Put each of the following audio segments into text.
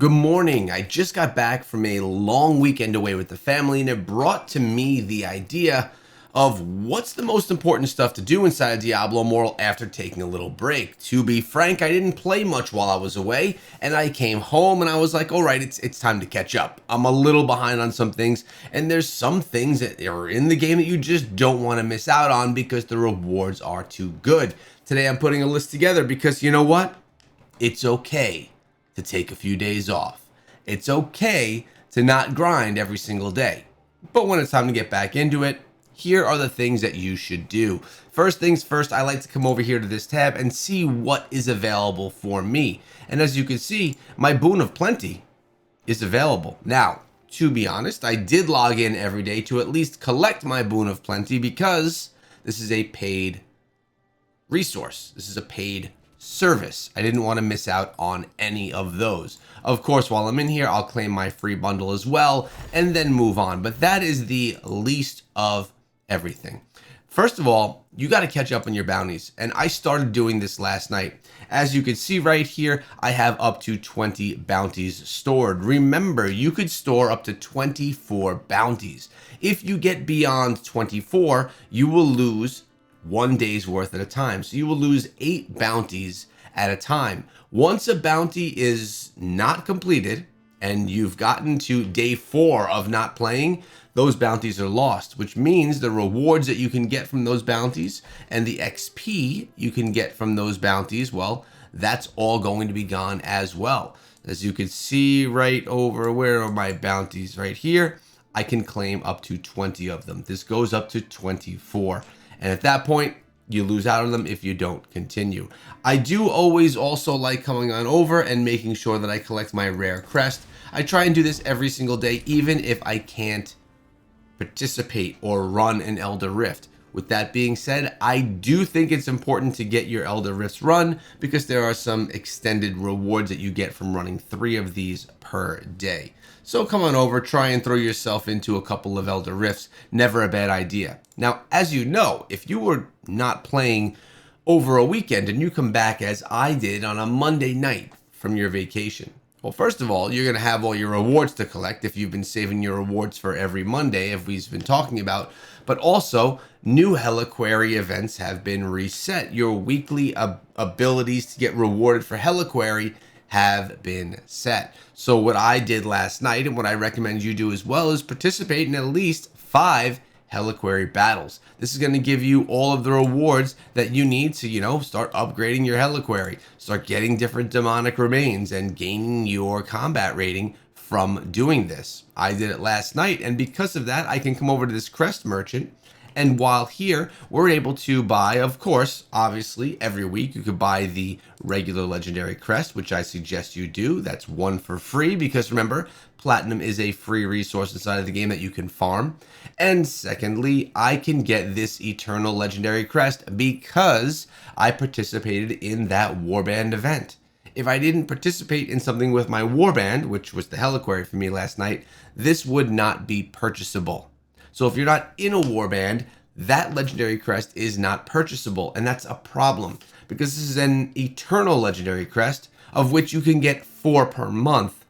Good morning. I just got back from a long weekend away with the family, and it brought to me the idea of what's the most important stuff to do inside of Diablo Immortal after taking a little break. To be frank, I didn't play much while I was away, and I came home and I was like, all right, it's time to catch up. I'm a little behind on some things, and there's some things that are in the game that you just don't want to miss out on because the rewards are too good. Today I'm putting a list together because you know what? It's okay to take a few days off. It's okay to not grind every single day. But when it's time to get back into it, here are the things that you should do. First things first, I like to come over here to this tab and see what is available for me. And as you can see, my Boon of Plenty is available. Now, to be honest, I did log in every day to at least collect my Boon of Plenty because this is a paid resource. This is a paid service. I didn't want to miss out on any of those. Of course, while I'm in here, I'll claim my free bundle as well and then move on. But that is the least of everything. First of all, you got to catch up on your bounties. And I started doing this last night. As you can see right here, I have up to 20 bounties stored. Remember, you could store up to 24 bounties. If you get beyond 24, you will lose 1 day's worth at a time. So you will lose 8 bounties at a time. Once a bounty is not completed and you've gotten to day 4 of not playing, those bounties are lost, which means the rewards that you can get from those bounties and the XP you can get from those bounties, well, that's all going to be gone as well. As you can see right over, where are my bounties? Right here, I can claim up to 20 of them. This goes up to 24. And at that point, you lose out on them if you don't continue. I do always also like coming on over and making sure that I collect my rare crest. I try and do this every single day, even if I can't participate or run an Elder Rift. With that being said, I do think it's important to get your Elder Rifts run because there are some extended rewards that you get from running 3 of these per day. So come on over, try and throw yourself into a couple of Elder Rifts. Never a bad idea. Now, as you know, if you were not playing over a weekend and you come back as I did on a Monday night from your vacation, well, first of all, you're going to have all your rewards to collect if you've been saving your rewards for every Monday, as we've been talking about. But also, new Heliquary events have been reset. Your weekly abilities to get rewarded for Heliquary have been set. So what I did last night, and what I recommend you do as well, is participate in at least 5 Heliquary battles. This is going to give you all of the rewards that you need to, start upgrading your Heliquary, start getting different demonic remains, and gaining your combat rating from doing this. I did it last night, and because of that, I can come over to this crest merchant. And while here, we're able to buy, of course, obviously, every week you could buy the regular legendary crest, which I suggest you do. That's 1 for free because remember, platinum is a free resource inside of the game that you can farm. And secondly, I can get this eternal legendary crest because I participated in that warband event. If I didn't participate in something with my warband, which was the Heliquary for me last night, this would not be purchasable. So if you're not in a warband, that legendary crest is not purchasable, and that's a problem because this is an eternal legendary crest of which you can get 4 per month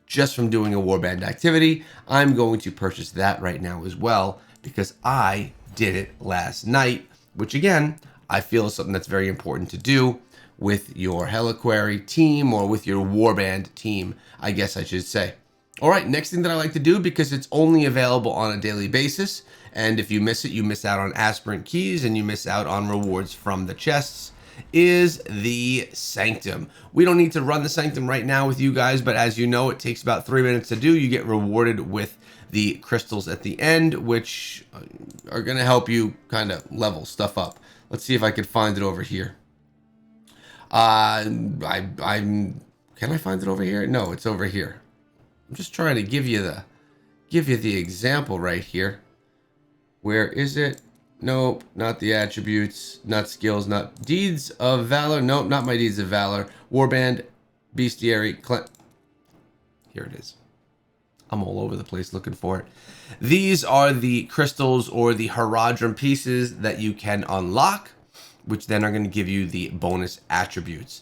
just from doing a warband activity. I'm going to purchase that right now as well because I did it last night, which again, I feel is something that's very important to do with your Heliquary team or with your warband team, I guess I should say. All right, next thing that I like to do, because it's only available on a daily basis, and if you miss it, you miss out on aspirant keys and you miss out on rewards from the chests, is the Sanctum. We don't need to run the Sanctum right now with you guys, but as you know, it takes about 3 minutes to do. You get rewarded with the crystals at the end, which are going to help you kind of level stuff up. Let's see if I can find it over here. Can I find it over here? No, it's over here. I'm just trying to give you the example right here. Where is it? Nope, not the attributes, not skills, not deeds of valor. Nope, not my deeds of valor. Warband, bestiary, here it is. I'm all over the place looking for it. These are the crystals or the Herodrum pieces that you can unlock, which then are going to give you the bonus attributes.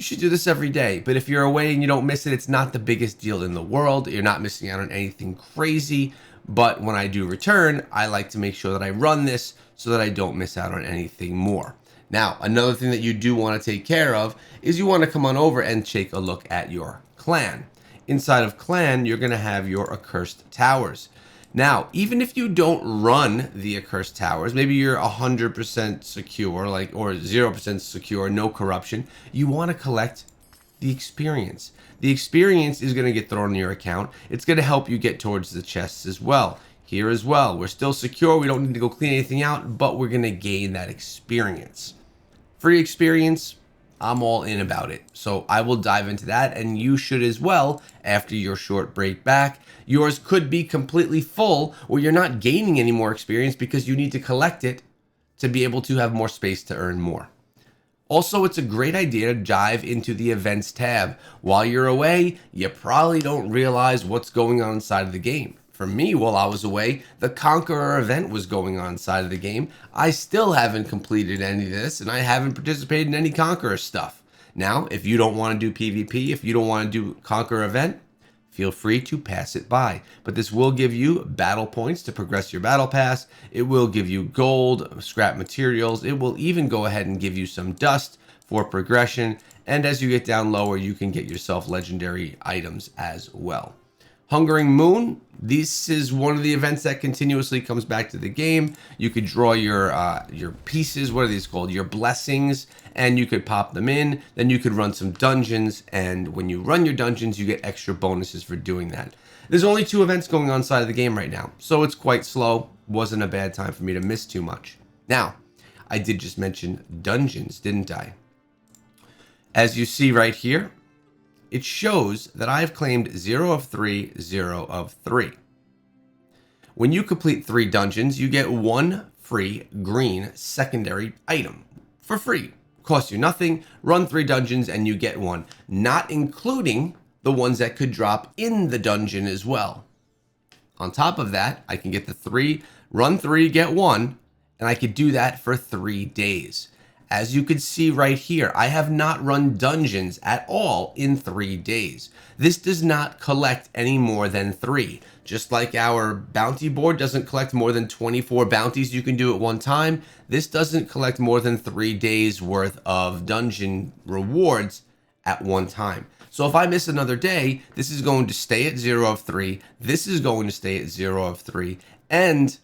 you should do this every day. But if you're away and you don't miss it, it's not the biggest deal in the world. You're not missing out on anything crazy. But when I do return, I like to make sure that I run this so that I don't miss out on anything more. Now, another thing that you do want to take care of is you want to come on over and take a look at your clan. Inside of clan, you're going to have your accursed towers. Now, even if you don't run the accursed towers, maybe you're 100% secure, or 0% secure, no corruption, you want to collect the experience. The experience is going to get thrown in your account. It's going to help you get towards the chests as well. Here as well, we're still secure. We don't need to go clean anything out, but we're going to gain that experience. Free experience, I'm all in about it. So I will dive into that, and you should as well after your short break back. Yours could be completely full where you're not gaining any more experience because you need to collect it to be able to have more space to earn more. Also, it's a great idea to dive into the events tab. While you're away, you probably don't realize what's going on inside of the game. For me, while I was away, the Conqueror event was going on inside of the game. I still haven't completed any of this, and I haven't participated in any Conqueror stuff. Now, if you don't want to do PvP, if you don't want to do Conqueror event, feel free to pass it by. But this will give you battle points to progress your battle pass. It will give you gold, scrap materials. It will even go ahead and give you some dust for progression. And as you get down lower, you can get yourself legendary items as well. Hungering Moon, this is one of the events that continuously comes back to the game. You could draw your pieces, what are these called? Your blessings, and you could pop them in. Then you could run some dungeons, and when you run your dungeons, you get extra bonuses for doing that. There's only 2 events going on inside of the game right now, so it's quite slow. Wasn't a bad time for me to miss too much. Now, I did just mention dungeons, didn't I? As you see right here, it shows that I've claimed 0 of 3, 0 of 3. When you complete 3 dungeons, you get 1 free green secondary item for free. Costs you nothing. Run 3 dungeons and you get 1, not including the ones that could drop in the dungeon as well. On top of that, I can get the 3, run 3, get 1, and I could do that for 3 days. As you can see right here, I have not run dungeons at all in 3 days. This does not collect any more than 3. Just like our bounty board doesn't collect more than 24 bounties you can do at one time, this doesn't collect more than 3 days worth of dungeon rewards at one time. So if I miss another day, this is going to stay at 0 of 3. This is going to stay at 0 of 3. And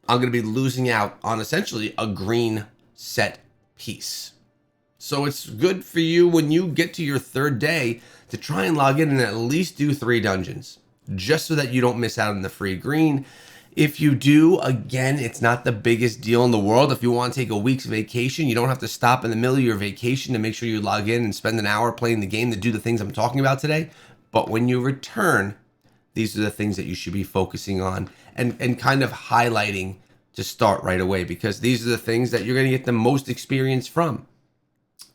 I'm going to be losing out on essentially a green set piece. So it's good for you when you get to your 3rd day to try and log in and at least do 3 dungeons, just so that you don't miss out on the free green. If you do, again, it's not the biggest deal in the world. If you want to take a week's vacation, you don't have to stop in the middle of your vacation to make sure you log in and spend an hour playing the game to do the things I'm talking about today. But when you return, these are the things that you should be focusing on and kind of highlighting to start right away, because these are the things that you're going to get the most experience from.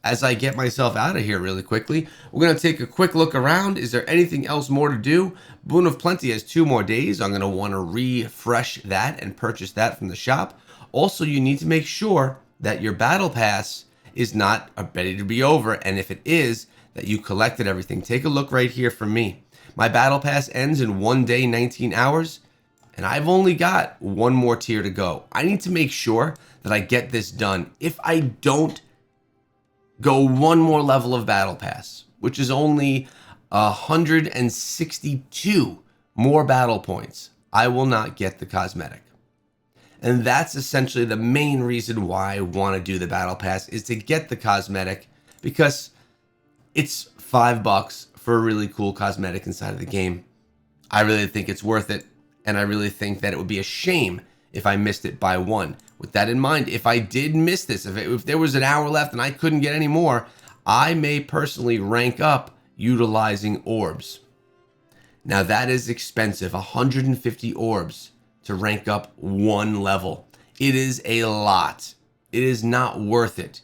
As I get myself out of here really quickly, we're going to take a quick look around. Is there anything else more to do? Boon of Plenty has 2 more days. I'm going to want to refresh that and purchase that from the shop. Also, you need to make sure that your battle pass is not ready to be over, and if it is, that you collected everything. Take a look right here for me. My battle pass ends in 1 day, 19 hours. And I've only got 1 more tier to go. I need to make sure that I get this done. If I don't go 1 more level of battle pass, which is only 162 more battle points, I will not get the cosmetic. And that's essentially the main reason why I want to do the battle pass, is to get the cosmetic, because it's $5 for a really cool cosmetic inside of the game. I really think it's worth it. And I really think that it would be a shame if I missed it by 1. With that in mind, if I did miss this, if there was an hour left and I couldn't get any more, I may personally rank up utilizing orbs. Now that is expensive, 150 orbs to rank up 1 level. It is a lot. It is not worth it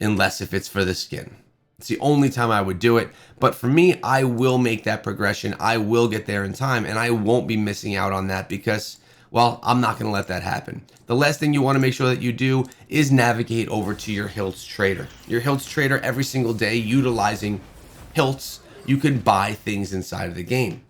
unless if it's for the skin. It's the only time I would do it. But for me, I will make that progression. I will get there in time, and I won't be missing out on that because, Well, I'm not going to let that happen. The last thing you want to make sure that you do is navigate over to your Hilts Trader. Your Hilts Trader, every single day, utilizing Hilts, you can buy things inside of the game.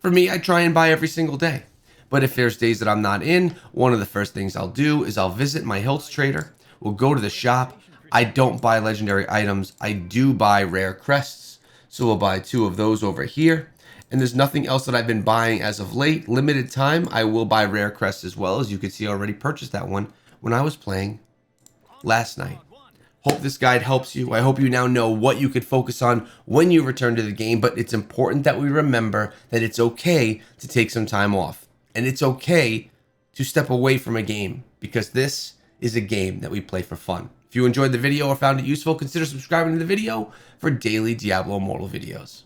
For me, I try and buy every single day. But if there's days that I'm not in, one of the first things I'll do is I'll visit my Hilts Trader. We'll go to the shop. I don't buy legendary items. I do buy rare crests. So we'll buy 2 of those over here. And there's nothing else that I've been buying as of late. Limited time, I will buy rare crests as well. As you can see, I already purchased that one when I was playing last night. Hope this guide helps you. I hope you now know what you could focus on when you return to the game, but it's important that we remember that it's okay to take some time off. And it's okay to step away from a game, because this is a game that we play for fun. If you enjoyed the video or found it useful, consider subscribing to the video for daily Diablo Immortal videos.